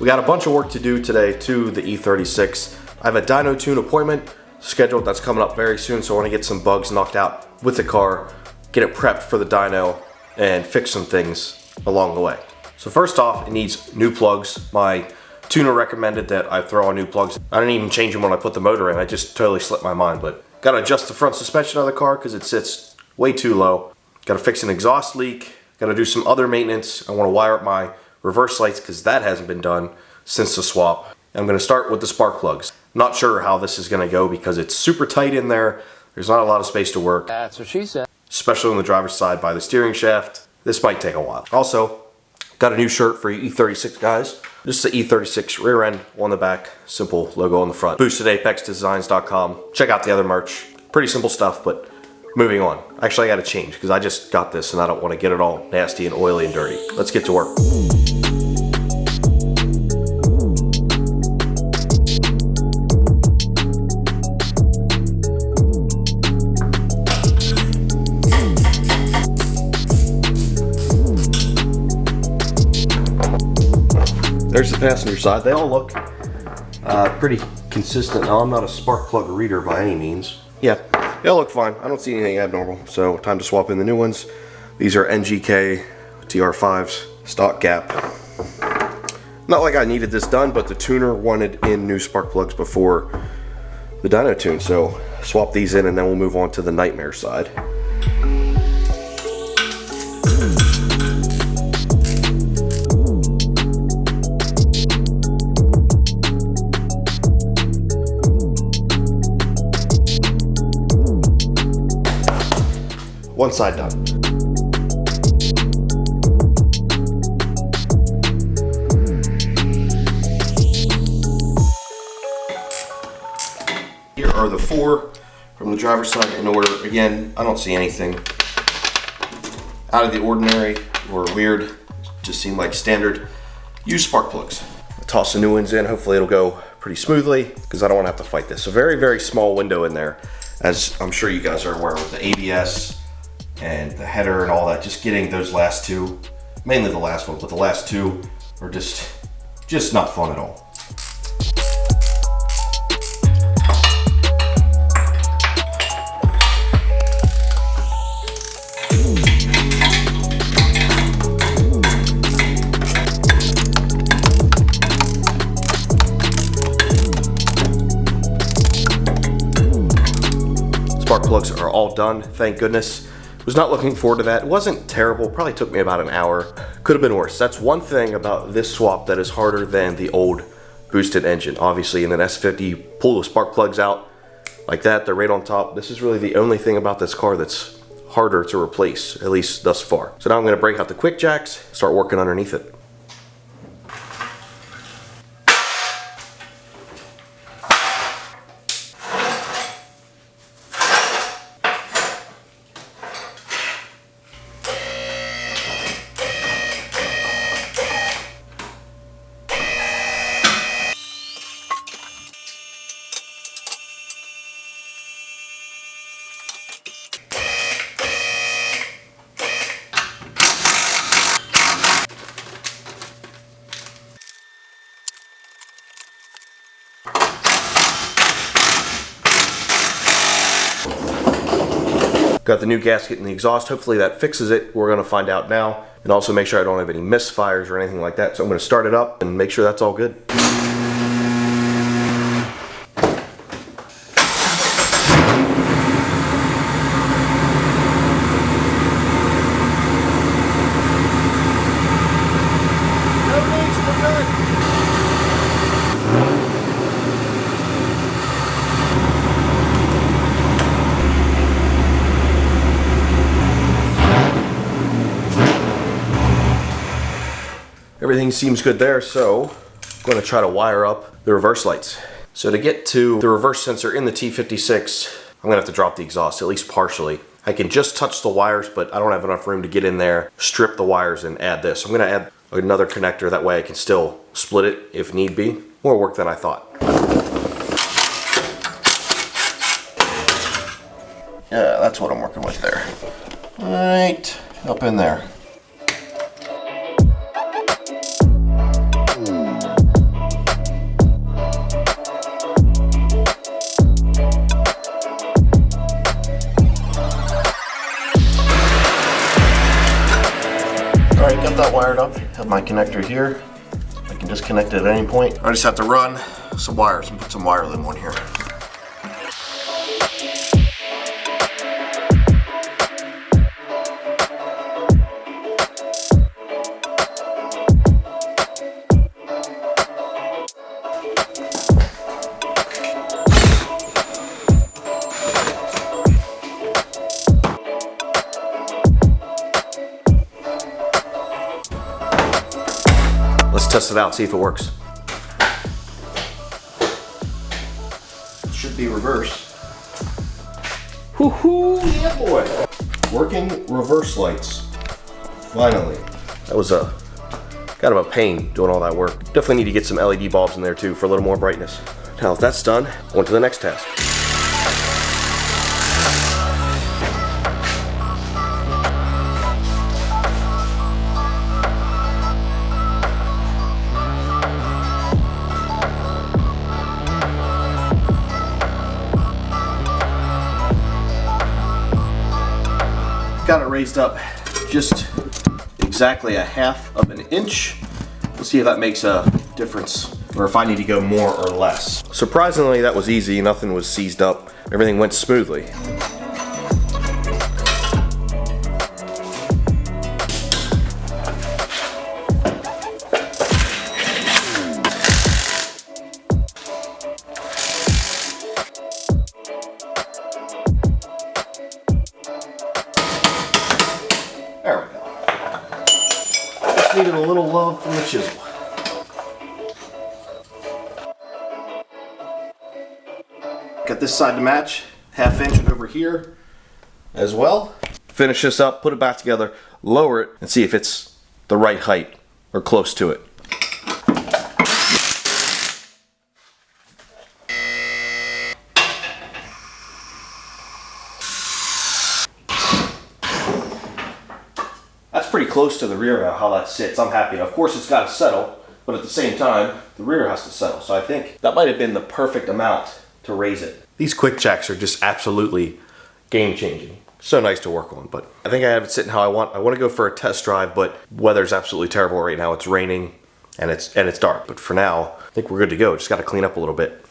got a bunch of work to do today to the E36. I have a dyno tune appointment scheduled that's coming up very soon, so I want to get some bugs knocked out with the car, get it prepped for the dyno, and fix some things along the way. So first off, it needs new plugs. My tuner recommended that I throw on new plugs. I didn't even change them when I put the motor in. I just totally slipped my mind, but gotta adjust the front suspension of the car because it sits way too low. Gotta fix an exhaust leak. Gotta do some other maintenance. I want to wire up my reverse lights because that hasn't been done since the swap. I'm gonna start with the spark plugs. Not sure how this is gonna go because it's super tight in there. There's not a lot of space to work. That's what she said. Especially on the driver's side by the steering shaft. This might take a while. Also, got a new shirt for you E36 guys. This is the E36 rear end on the back, simple logo on the front. BoostedApexDesigns.com. Check out the other merch. Pretty simple stuff, but moving on. Actually, I gotta change because I just got this and I don't want to get it all nasty and oily and dirty. Let's get to work. There's the passenger side. They all look pretty consistent. Now, I'm not a spark plug reader by any means. Yeah, they all look fine. I don't see anything abnormal. So time to swap in the new ones. These are NGK TR5s, stock gap. Not like I needed this done, but the tuner wanted in new spark plugs before the dyno tune. So swap these in and then we'll move on to the nightmare side. One side done. Here are the four from the driver's side in order. Again, I don't see anything out of the ordinary or weird. Just seem like standard used spark plugs. I'll toss the new ones in. Hopefully it'll go pretty smoothly because I don't want to have to fight this. A very, very small window in there, as I'm sure you guys are aware with the ABS and the header and all that. Just getting those last two, mainly the last one, but the last two are just not fun at all. Spark plugs are all done, thank goodness. Was not looking forward to that. It wasn't terrible, probably took me about an hour. Could have been worse. That's one thing about this swap that is harder than the old boosted engine. Obviously in an S50, you pull the spark plugs out like that, they're right on top. This is really the only thing about this car that's harder to replace, at least thus far. So now I'm gonna break out the quick jacks, start working underneath it. Got the new gasket in the exhaust. Hopefully that fixes it. We're gonna find out now. And also make sure I don't have any misfires or anything like that. So I'm gonna start it up and make sure that's all good. Everything seems good there, so I'm going to try to wire up the reverse lights. So to get to the reverse sensor in the T56, I'm going to have to drop the exhaust, at least partially. I can just touch the wires, but I don't have enough room to get in there, strip the wires, and add this. I'm going to add another connector, that way I can still split it if need be. More work than I thought. Yeah, that's what I'm working with there. Right up in there. that wired up. Have my connector here. I can disconnect it at any point. I just have to run some wires and put some wire in one here. Let's test it out, see if it works. It should be reverse. Woohoo, yeah boy. Working reverse lights. Finally. That was kind of a pain doing all that work. Definitely need to get some LED bulbs in there too for a little more brightness. Now that that's done, on to the next task. Got it raised up just exactly a half of an inch. Let's see if that makes a difference or if I need to go more or less. Surprisingly, that was easy. Nothing was seized up. Everything went smoothly. There we go. Just needed a little love from the chisel. Got this side to match, half inch over here as well. Finish this up, put it back together, lower it, and see if it's the right height or close to it. That's pretty close to the rear how that sits. I'm happy. Of course it's got to settle, but at the same time, the rear has to settle. So I think that might have been the perfect amount to raise it. These quick jacks are just absolutely game changing. So nice to work on, but I think I have it sitting how I want. I want to go for a test drive, but weather's absolutely terrible right now. It's raining and it's dark. But for now, I think we're good to go. Just got to clean up a little bit.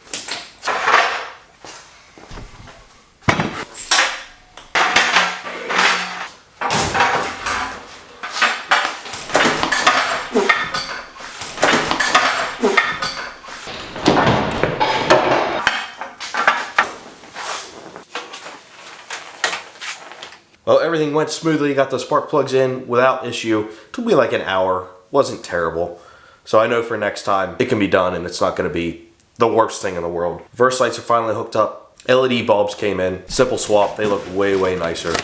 Well, everything went smoothly. Got the spark plugs in without issue. Took me like an hour. Wasn't terrible. So I know for next time it can be done and it's not going to be the worst thing in the world. Reverse lights are finally hooked up. LED bulbs came in. Simple swap. They look way, way nicer.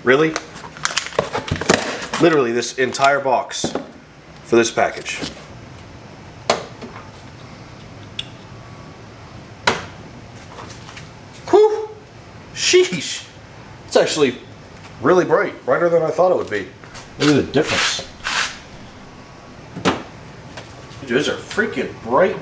Really? Literally this entire box for this package. Whew! Sheesh! It's actually really bright, brighter than I thought it would be. Look at the difference. Dude, those are freaking bright.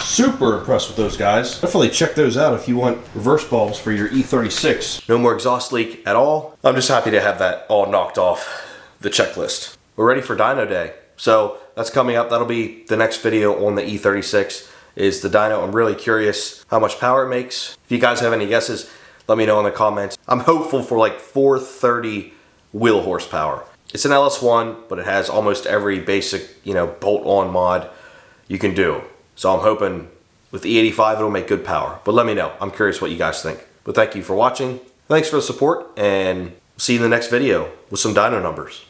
Super impressed with those guys. Definitely check those out if you want reverse bulbs for your E36. No more exhaust leak at all. I'm just happy to have that all knocked off the checklist. We're ready for dyno day. So that's coming up. That'll be the next video on the E36 is the dyno. I'm really curious how much power it makes. If you guys have any guesses, let me know in the comments. I'm hopeful for like 430 wheel horsepower. It's an LS1, but it has almost every basic, bolt-on mod you can do. So I'm hoping with the E85 it'll make good power. But let me know. I'm curious what you guys think. But thank you for watching. Thanks for the support, and see you in the next video with some dyno numbers.